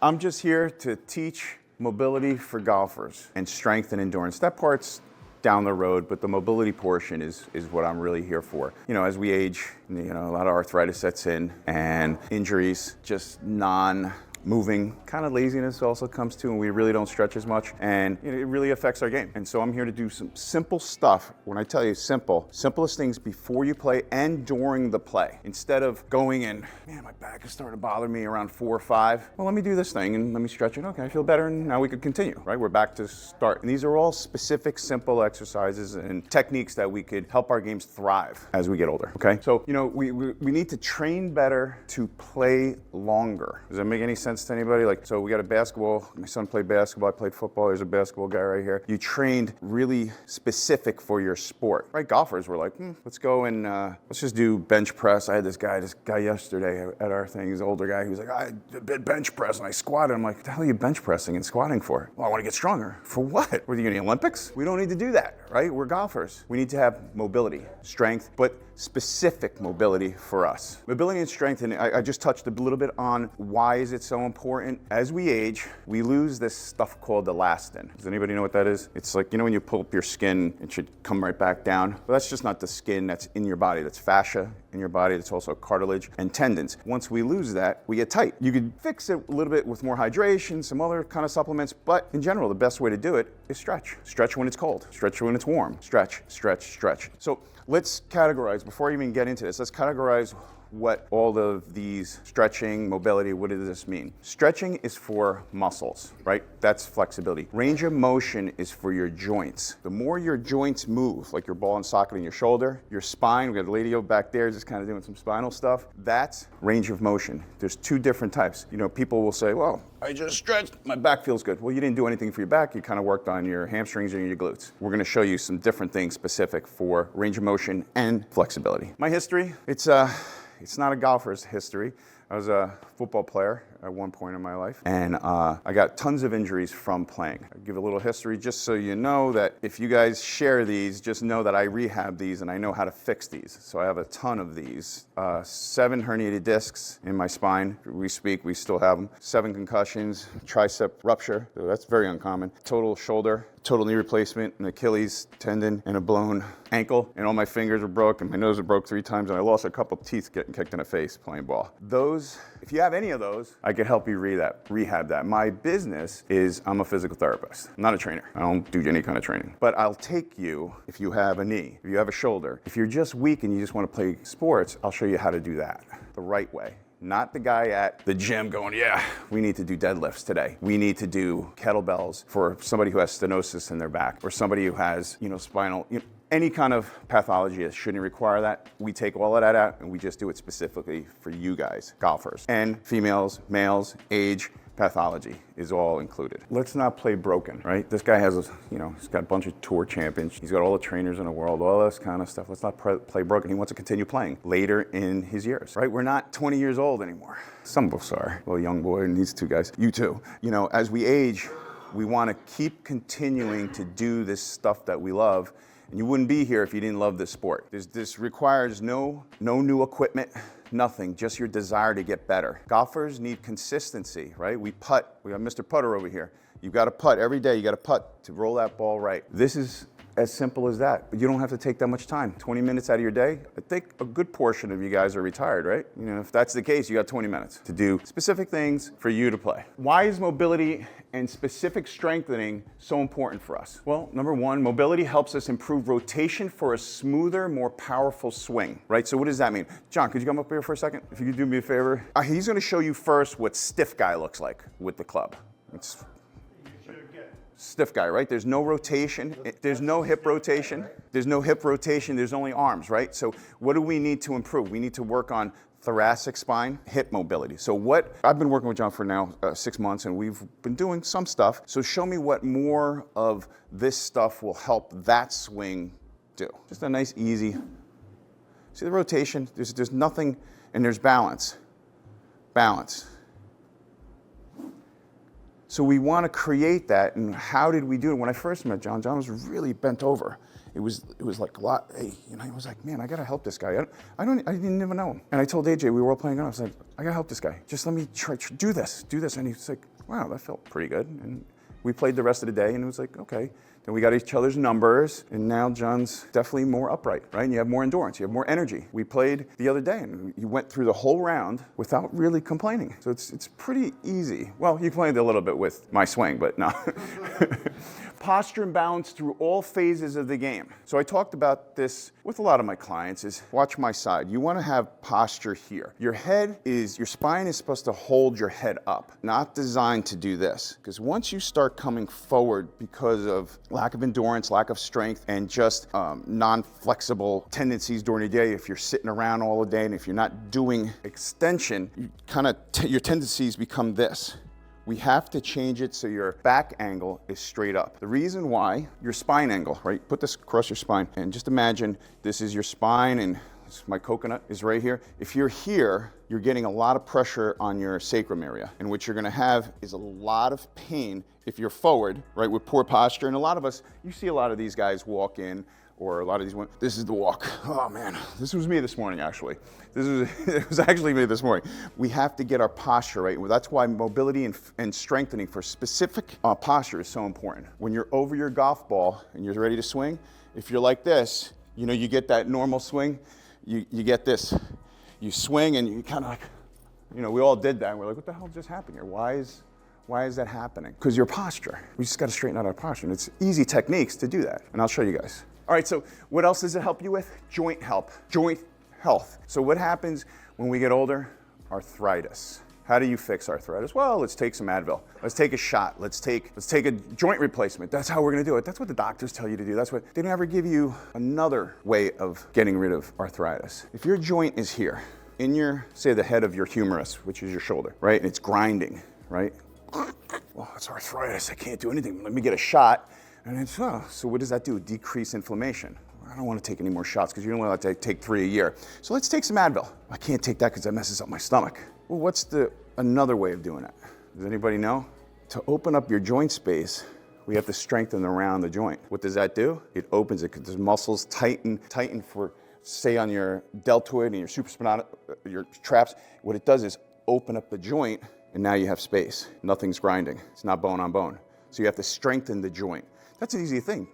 I'm just here to teach mobility for golfers and strength and endurance. That part's down the road, but the mobility portion is what I'm really here for. You know, as we age, a lot of arthritis sets in and injuries, just non-moving, kind of laziness also comes to, and we really don't stretch as much, and it really affects our game. And so I'm here to do some simple stuff. When I tell you simplest things before you play and during the play. Instead of going in, man, my back is starting to bother me around 4 or 5. Well, let me do this thing and let me stretch it. Okay, I feel better, and now we could continue, right? We're back to start. And these are all specific, simple exercises and techniques that we could help our games thrive as we get older, okay? So, we need to train better to play longer. Does that make any sense to anybody? So we got a basketball, my son played basketball, I played football, there's a basketball guy right here. You trained really specific for your sport, right? Golfers were like, let's go and let's just do bench press. I had this guy yesterday at our thing, he's an older guy, he was like, I did bench press and I squatted. I'm like, what the hell are you bench pressing and squatting for? Well, I want to get stronger. For what? What are you going to the Olympics? We don't need to do that, right? We're golfers. We need to have mobility, strength, but specific mobility for us. Mobility and strength, and I just touched a little bit on why is it so important. As we age, we lose this stuff called elastin. Does anybody know what that is? It's like, when you pull up your skin, it should come right back down. But that's just not the skin that's in your body. That's fascia in your body. That's also cartilage and tendons. Once we lose that, we get tight. You could fix it a little bit with more hydration, some other kind of supplements, but in general, the best way to do it is stretch. Stretch when it's cold. Stretch when it's warm. Stretch, stretch, stretch. So let's categorize, before I even get into this, let's categorize what all of these stretching, mobility, what does this mean? Stretching is for muscles, right? That's flexibility. Range of motion is for your joints. The more your joints move, like your ball and socket in your shoulder, your spine, we got a lady over back there just kind of doing some spinal stuff, that's range of motion. There's 2 different types. People will say, well, I just stretched, my back feels good. Well, you didn't do anything for your back, you kind of worked on your hamstrings and your glutes. We're gonna show you some different things specific for range of motion and flexibility. My history, it's not a golfer's history. I was a football player at one point in my life, and I got tons of injuries from playing. I'll give a little history just so you know that if you guys share these, just know that I rehab these and I know how to fix these. So I have a ton of these. 7 herniated discs in my spine. We still have them. 7 concussions, tricep rupture, so that's very uncommon. Total shoulder, total knee replacement, an Achilles tendon, and a blown ankle, and all my fingers were broken. My nose was broke 3 times, and I lost a couple teeth getting kicked in the face playing ball. Those, if you have any of those, I could help you rehab that. My business is I'm a physical therapist. I'm not a trainer. I don't do any kind of training. But I'll take you if you have a knee, if you have a shoulder. If you're just weak and you just want to play sports, I'll show you how to do that the right way. Not the guy at the gym going, yeah, we need to do deadlifts today. We need to do kettlebells for somebody who has stenosis in their back, or somebody who has, spinal, any kind of pathology that shouldn't require that. We take all of that out and we just do it specifically for you guys, golfers. And females, males, age, pathology is all included. Let's not play broken, right? This guy has, he's got a bunch of tour champions. He's got all the trainers in the world, all this kind of stuff. Let's not play broken. He wants to continue playing later in his years, right? We're not 20 years old anymore. Some of us are. Well, young boy and these 2 guys, you too. As we age, we want to keep continuing to do this stuff that we love. And you wouldn't be here if you didn't love this sport. This requires no new equipment, nothing, just your desire to get better. Golfers need consistency, right? We putt. We got Mr. Putter over here. You've got to putt every day. You got to putt to roll that ball right. This is as simple as that, but you don't have to take that much time. 20 minutes out of your day. I think a good portion of you guys are retired, right? If that's the case, you got 20 minutes to do specific things for you to play. Why is mobility and specific strengthening so important for us? Well, number 1, mobility helps us improve rotation for a smoother, more powerful swing, right? So what does that mean? John, could you come up here for a second? If you could do me a favor. He's gonna show you first what stiff guy looks like with the club. Stiff guy, right? There's no rotation. There's no hip rotation. There's no hip rotation. There's only arms, right? So what do we need to improve? We need to work on thoracic spine, hip mobility. So I've been working with John for now 6 months, and we've been doing some stuff. So show me what more of this stuff will help that swing do. Just a nice, easy, see the rotation? There's nothing, and there's balance. Balance. So we want to create that, and how did we do it? When I first met John was really bent over. It was like a lot. Hey, I was like, man, I gotta help this guy. I didn't even know him. And I told AJ, we were all playing golf. I was like, I gotta help this guy. Just let me try do this. And he's like, wow, that felt pretty good. And we played the rest of the day and it was like, okay. Then we got each other's numbers, and now John's definitely more upright, right? And you have more endurance, you have more energy. We played the other day, and you went through the whole round without really complaining. So it's pretty easy. Well, you complained a little bit with my swing, but no. Posture and balance through all phases of the game. So I talked about this with a lot of my clients is watch my side. You want to have posture here. Your spine is supposed to hold your head up, not designed to do this. Because once you start coming forward because of lack of endurance, lack of strength, and just non-flexible tendencies during the day, if you're sitting around all the day and if you're not doing extension, your tendencies become this. We have to change it so your back angle is straight up. The reason why, your spine angle, right? Put this across your spine and just imagine this is your spine and my coconut is right here. If you're here, you're getting a lot of pressure on your sacrum area. And what you're gonna have is a lot of pain if you're forward, right, with poor posture. And a lot of us, you see a lot of these guys walk in, or a lot of these women, this is the walk. Oh man, this was me this morning actually. It was actually me this morning. We have to get our posture right. That's why mobility and strengthening for specific posture is so important. When you're over your golf ball and you're ready to swing, if you're like this, you know, you get that normal swing, you get this. You swing and you kind of like, you know, we all did that and we're like, what the hell just happened here? Why is that happening? Because your posture. We just got to straighten out our posture. And it's easy techniques to do that. And I'll show you guys. All right, so what else does it help you with? Joint health. So what happens when we get older? Arthritis. How do you fix arthritis? Well, let's take some Advil. Let's take a shot. Let's take a joint replacement. That's how we're gonna do it. That's what the doctors tell you to do. They don't ever give you another way of getting rid of arthritis. If your joint is here, in your, say the head of your humerus, which is your shoulder, right? And it's grinding, right? Well, it's arthritis, I can't do anything. Let me get a shot. And it's, so what does that do? Decrease inflammation. I don't want to take any more shots because you don't want to take 3 a year. So let's take some Advil. I can't take that because that messes up my stomach. Well, what's another way of doing it? Does anybody know? To open up your joint space, we have to strengthen around the joint. What does that do? It opens it because the muscles tighten for, say, on your deltoid and your supraspinatus, your traps. What it does is open up the joint, and now you have space. Nothing's grinding. It's not bone on bone. So you have to strengthen the joint. That's an easy thing.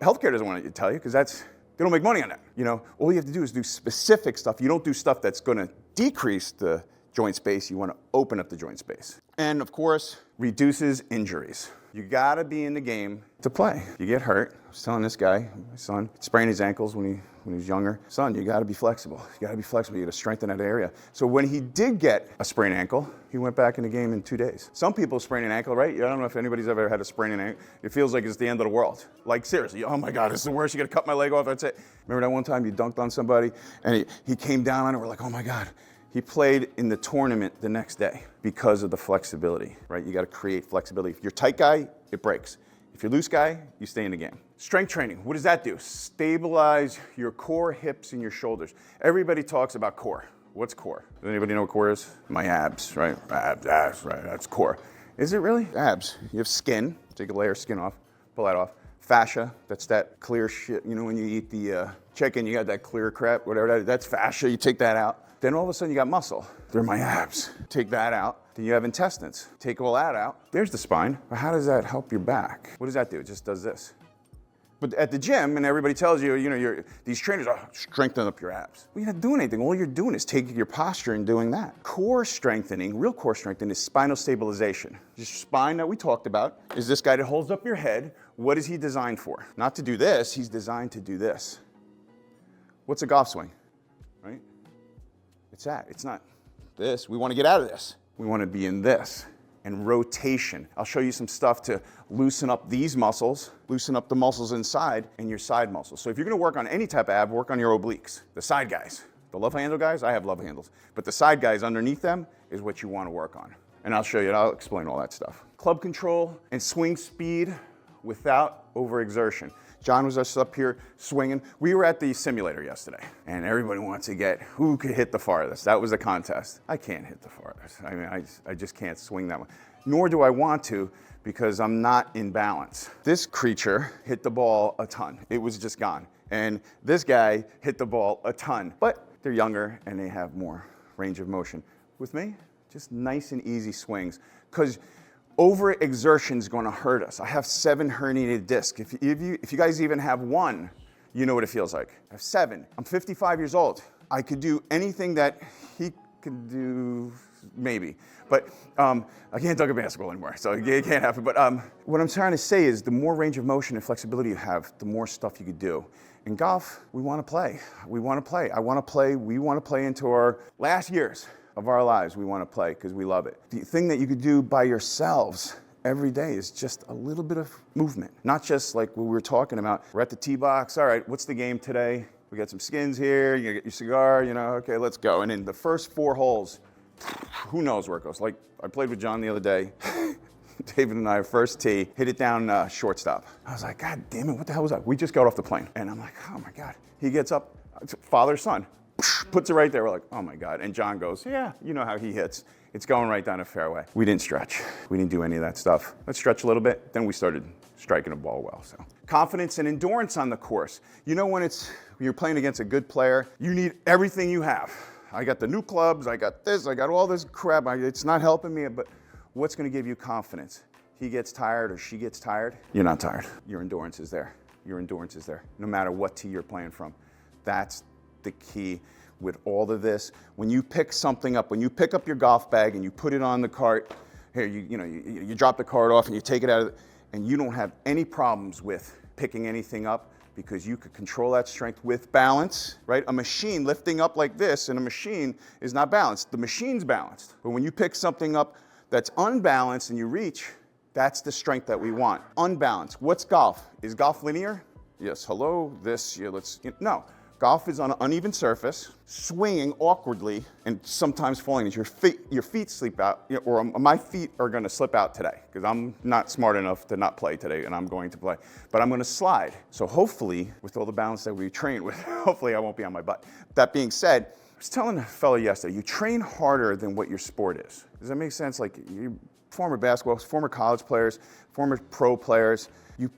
Healthcare doesn't want to tell you because they don't make money on that. You know, all you have to do is do specific stuff. You don't do stuff that's going to decrease the joint space. You want to open up the joint space. And of course, reduces injuries. You got to be in the game to play. You get hurt. I was telling this guy, my son, sprained his ankles when he was younger. Son, you got to be flexible. You got to be flexible. You got to strengthen that area. So when he did get a sprained ankle, he went back in the game in 2 days. Some people sprain an ankle, right? I don't know if anybody's ever had a sprained ankle. It feels like it's the end of the world. Like seriously, oh my God, it's the worst. You got to cut my leg off. That's it. Remember that one time you dunked on somebody and he came down on it. We're like, oh my God. He played in the tournament the next day because of the flexibility, right? You got to create flexibility. If you're a tight guy, it breaks. If you're a loose guy, you stay in the game. Strength training, what does that do? Stabilize your core, hips, and your shoulders. Everybody talks about core. What's core? Does anybody know what core is? My abs, right? Abs, right? That's core. Is it really? Abs. You have skin. Take a layer of skin off. Pull that off. Fascia, that's that clear shit. You know when you eat the chicken, you got that clear crap, whatever that's fascia. You take that out. Then all of a sudden you got muscle. They're my abs. Take that out. Then you have intestines. Take all that out. There's the spine. How does that help your back? What does that do? It just does this. But at the gym, and everybody tells you, you know, these trainers are strengthening up your abs. Well, you're not doing anything. All you're doing is taking your posture and doing that. Core strengthening, real core strengthening, is spinal stabilization. Your spine that we talked about is this guy that holds up your head. What is he designed for? Not to do this. He's designed to do this. What's a golf swing, right? It's that. It's not this. We want to get out of this. We want to be in this. And rotation. I'll show you some stuff to loosen up these muscles, loosen up the muscles inside and your side muscles. So if you're going to work on any type of ab, work on your obliques. The side guys. The love handle guys, I have love handles. But the side guys underneath them is what you want to work on. And I'll show you, I'll explain all that stuff. Club control and swing speed without overexertion. John was just up here swinging. We were at the simulator yesterday, and everybody wants to get who could hit the farthest. That was a contest. I can't hit the farthest. I mean, I just can't swing that one. Nor do I want to because I'm not in balance. This creature hit the ball a ton. It was just gone. And this guy hit the ball a ton. But they're younger, and they have more range of motion. With me, just nice and easy swings. Because Overexertion is going to hurt us. I have 7 herniated discs. If you guys even have 1, you know what it feels like. I have 7. I'm 55 years old. I could do anything that he could do, maybe. But I can't dunk a basketball anymore, so it can't happen. But what I'm trying to say is the more range of motion and flexibility you have, the more stuff you could do. In golf, we want to play. We want to play. I want to play. We want to play into our last years of our lives. We want to play because we love it. The thing that you could do by yourselves every day is just a little bit of movement. Not just like what we were talking about. We're at the tee box. All right, what's the game today? We got some skins here. You get your cigar, okay, let's go. And in the first 4 holes, who knows where it goes. Like I played with John the other day. David and I, first tee, hit it down shortstop. I was like, God damn it, what the hell was that? We just got off the plane. And I'm like, oh my God. He gets up, father, son, puts it right there. We're like, oh my God. And John goes, yeah, you know how he hits. It's going right down the fairway. We didn't stretch. We didn't do any of that stuff. Let's stretch a little bit. Then we started striking the ball well. So confidence and endurance on the course. When you're playing against a good player, you need everything you have. I got the new clubs. I got this. I got all this crap. It's not helping me, but what's going to give you confidence? He gets tired or she gets tired. You're not tired. Your endurance is there. Your endurance is there, no matter what tee you're playing from. That's the key with all of this. When you pick something up, when you pick up your golf bag and you put it on the cart, here, you drop the cart off and you take it out and you don't have any problems with picking anything up because you could control that strength with balance, right? A machine lifting up like this and a machine is not balanced. The machine's balanced. But when you pick something up that's unbalanced and you reach, that's the strength that we want. Unbalanced. What's golf? Is golf linear? Yes, hello, this, yeah, no. Golf is on an uneven surface, swinging awkwardly, and sometimes falling. Your feet slip out, or my feet are gonna slip out today, because I'm not smart enough to not play today, and I'm going to play. But I'm gonna slide. So hopefully, with all the balance that we train with, hopefully I won't be on my butt. That being said, I was telling a fellow yesterday, you train harder than what your sport is. Does that make sense? Like you former basketball, former college players, former pro players, you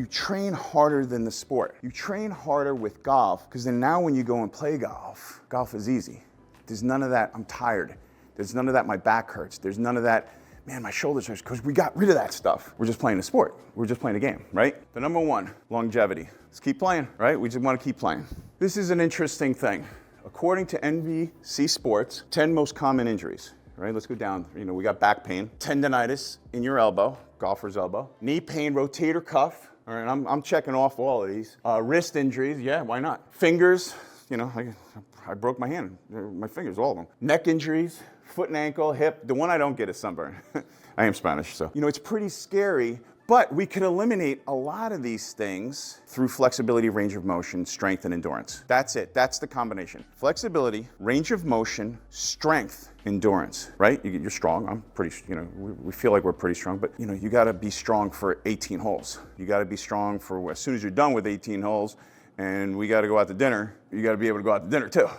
train harder than the sport. You train harder with golf, because then now when you go and play golf, golf is easy. There's none of that, I'm tired. There's none of that, my back hurts. There's none of that, man, my shoulders hurt, because we got rid of that stuff. We're just playing a sport. We're just playing a game, right? The number 1, longevity. Let's keep playing, right? We just want to keep playing. This is an interesting thing. According to NBC Sports, 10 most common injuries, right? Let's go down. We got back pain, tendonitis in your elbow, golfer's elbow, knee pain, rotator cuff. All right, I'm checking off all of these. Wrist injuries, yeah, why not? Fingers, I broke my hand, my fingers, all of them. Neck injuries, foot and ankle, hip. The one I don't get is sunburn. I am Spanish, so. It's pretty scary. But we can eliminate a lot of these things through flexibility, range of motion, strength, and endurance. That's it. That's the combination. Flexibility, range of motion, strength, endurance, right? You're strong. I'm pretty, we feel like we're pretty strong, but you got to be strong for 18 holes. You got to be strong for as soon as you're done with 18 holes and we got to go out to dinner, you got to be able to go out to dinner too.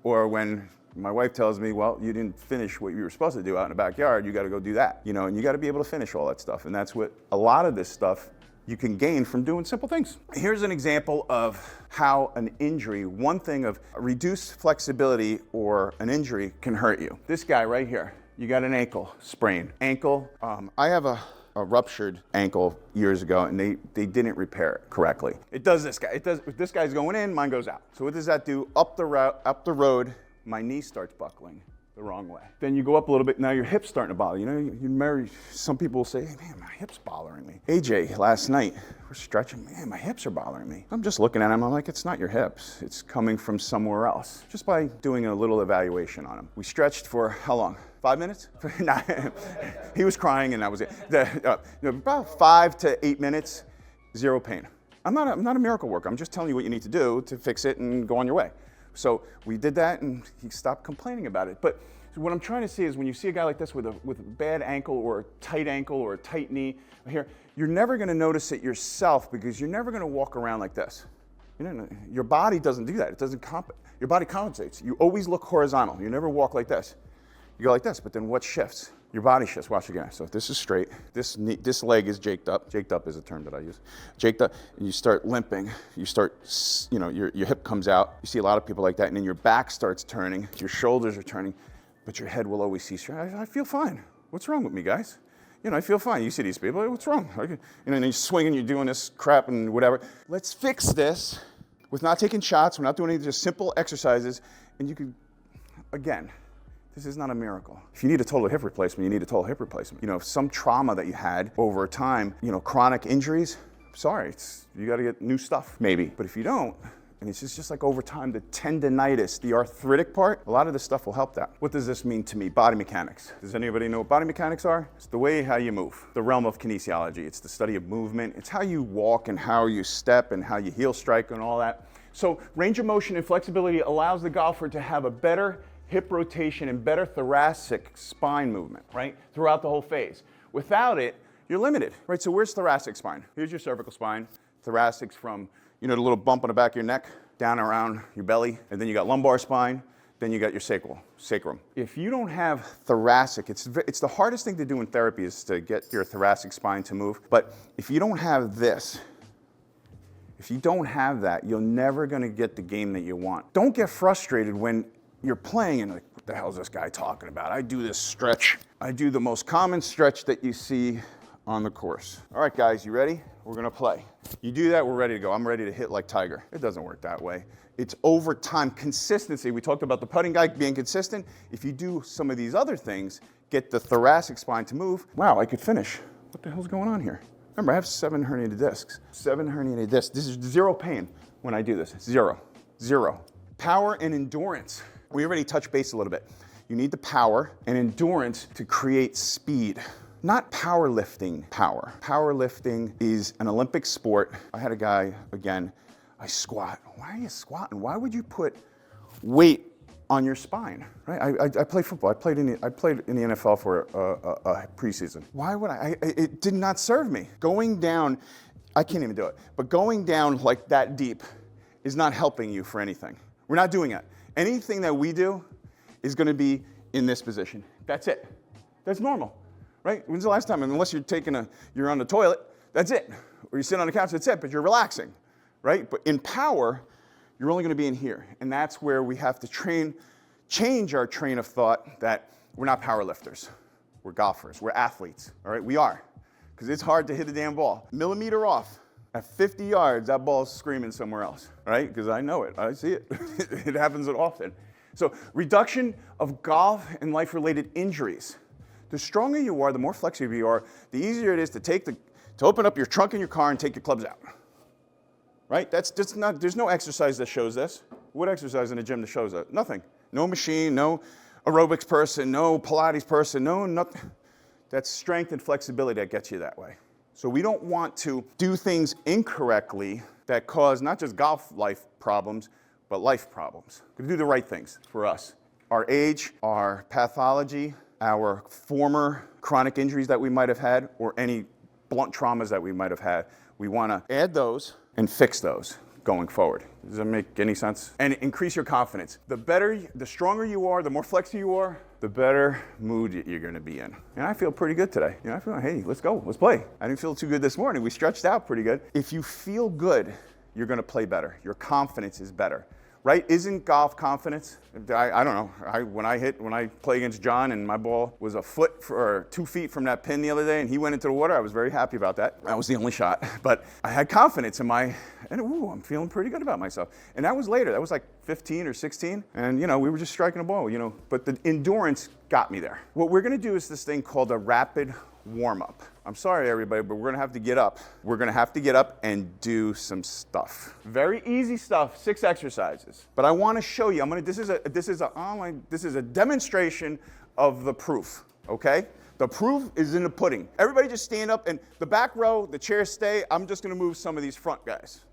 Or when my wife tells me, well, you didn't finish what you were supposed to do out in the backyard, you got to go do that, and you got to be able to finish all that stuff. And that's what a lot of this stuff you can gain from doing simple things. Here's an example of how an injury, one thing of reduced flexibility or an injury can hurt you. This guy right here, you got an ankle sprain. I have a ruptured ankle years ago, and they didn't repair it correctly. It does this guy. If this guy's going in, mine goes out. So what does that do? Up the road, my knee starts buckling the wrong way. Then you go up a little bit, now your hip's starting to bother. Some people will say, hey, man, my hip's bothering me. AJ, last night, we're stretching, man, my hips are bothering me. I'm just looking at him, I'm like, it's not your hips. It's coming from somewhere else. Just by doing a little evaluation on him. We stretched for how long? 5 minutes? Nah, he was crying and that was it. About 5 to 8 minutes, zero pain. I'm not a miracle worker. I'm just telling you what you need to do to fix it and go on your way. So we did that and he stopped complaining about it. But what I'm trying to say is when you see a guy like this with a bad ankle or a tight knee here, you're never going to notice it yourself because you're never going to walk around like this. Your body doesn't do that. It doesn't your body compensates. You always look horizontal. You never walk like this. You go like this, but then what shifts? Your body shifts. Watch again. So if this is straight, this leg is jaked up. Jaked up is a term that I use. Jaked up, and you start limping. You start, your hip comes out. You see a lot of people like that, and then your back starts turning. Your shoulders are turning, but your head will always see straight. I feel fine. What's wrong with me, guys? You know, I feel fine. You see these people, like, what's wrong? Like, and then you're swinging, you're doing this crap and whatever. Let's fix this with not taking shots. We're not doing anything, just simple exercises. And you could, again, this is not a miracle. If you need a total hip replacement, you need a total hip replacement. You know, if some trauma that you had over time, you know, chronic injuries, sorry, you got to get new stuff, maybe. But if you don't, and it's just like over time, the tendinitis, the arthritic part, a lot of this stuff will help that. What does this mean to me? Body mechanics. Does anybody know what body mechanics are? It's the way how you move, the realm of kinesiology. It's the study of movement. It's how you walk and how you step and how you heel strike and all that. So range of motion and flexibility allows the golfer to have a better hip rotation and better thoracic spine movement, right? Throughout the whole phase. Without it, you're limited, right? So where's thoracic spine? Here's your cervical spine. Thoracic's from, you know, the little bump on the back of your neck, down around your belly, and then you got lumbar spine, then you got your sacrum. If you don't have thoracic, it's the hardest thing to do in therapy is to get your thoracic spine to move. But if you don't have this, if you don't have that, you're never gonna get the game that you want. Don't get frustrated when you're playing and like, what the hell is this guy talking about? I do this stretch. I do the most common stretch that you see on the course. All right, guys, you ready? We're gonna play. You do that, we're ready to go. I'm ready to hit like Tiger. It doesn't work that way. It's over time, consistency. We talked about the putting guy being consistent. If you do some of these other things, get the thoracic spine to move, wow, I could finish. What the hell's going on here? Remember, I have 7 herniated discs. 7 herniated discs. This is 0 pain when I do this. 0. Power and endurance. We already touched base a little bit. You need the power and endurance to create speed. Not powerlifting power. Powerlifting is an Olympic sport. I had a guy, again, I squat. Why are you squatting? Why would you put weight on your spine? Right? I play football. I played in the NFL for a preseason. Why would I? It did not serve me. Going down, I can't even do it, but going down like that deep is not helping you for anything. We're not doing it. Anything that we do is gonna be in this position. That's it. That's normal. Right? When's the last time? Unless you're on the toilet, that's it. Or you sit on the couch, that's it, but you're relaxing, right? But in power, you're only gonna be in here. And that's where we have to change our train of thought that we're not power lifters. We're golfers, we're athletes, all right? We are, because it's hard to hit a damn ball. Millimeter off, at 50 yards, that ball's screaming somewhere else, right? Because I know it, I see it. It happens often. So reduction of golf and life-related injuries. The stronger you are, the more flexible you are, the easier it is to open up your trunk in your car and take your clubs out. Right? That's just not, there's no exercise that shows this. What exercise in the gym that shows that? Nothing. No machine, no aerobics person, no Pilates person, no nothing. That's strength and flexibility that gets you that way. So we don't want to do things incorrectly that cause not just golf life problems, but life problems. We do the right things for us. Our age, our pathology, our former chronic injuries that we might have had, or any blunt traumas that we might have had. We want to add those and fix those going forward. Does that make any sense? And increase your confidence. The stronger you are, the more flexible you are, the better mood you're going to be in. And I feel pretty good today. You know, I feel like, hey, let's go, let's play. I didn't feel too good this morning. We stretched out pretty good. If you feel good, you're going to play better. Your confidence is better. Right? Isn't golf confidence? I don't know. When I play against John and my ball was a foot or 2 feet from that pin the other day and he went into the water, I was very happy about that. That was the only shot. But I had confidence in I'm feeling pretty good about myself. And that was later. That was like 15 or 16. And, you know, we were just striking a ball, you know. But the endurance got me there. What we're going to do is this thing called a rapid warm-up. I'm sorry, everybody, but we're going to have to get up. We're going to have to get up and do some stuff. Very easy stuff, 6 exercises. But I want to show you. This is a demonstration of the proof, okay? The proof is in the pudding. Everybody just stand up, and the back row, the chairs stay. I'm just going to move some of these front guys.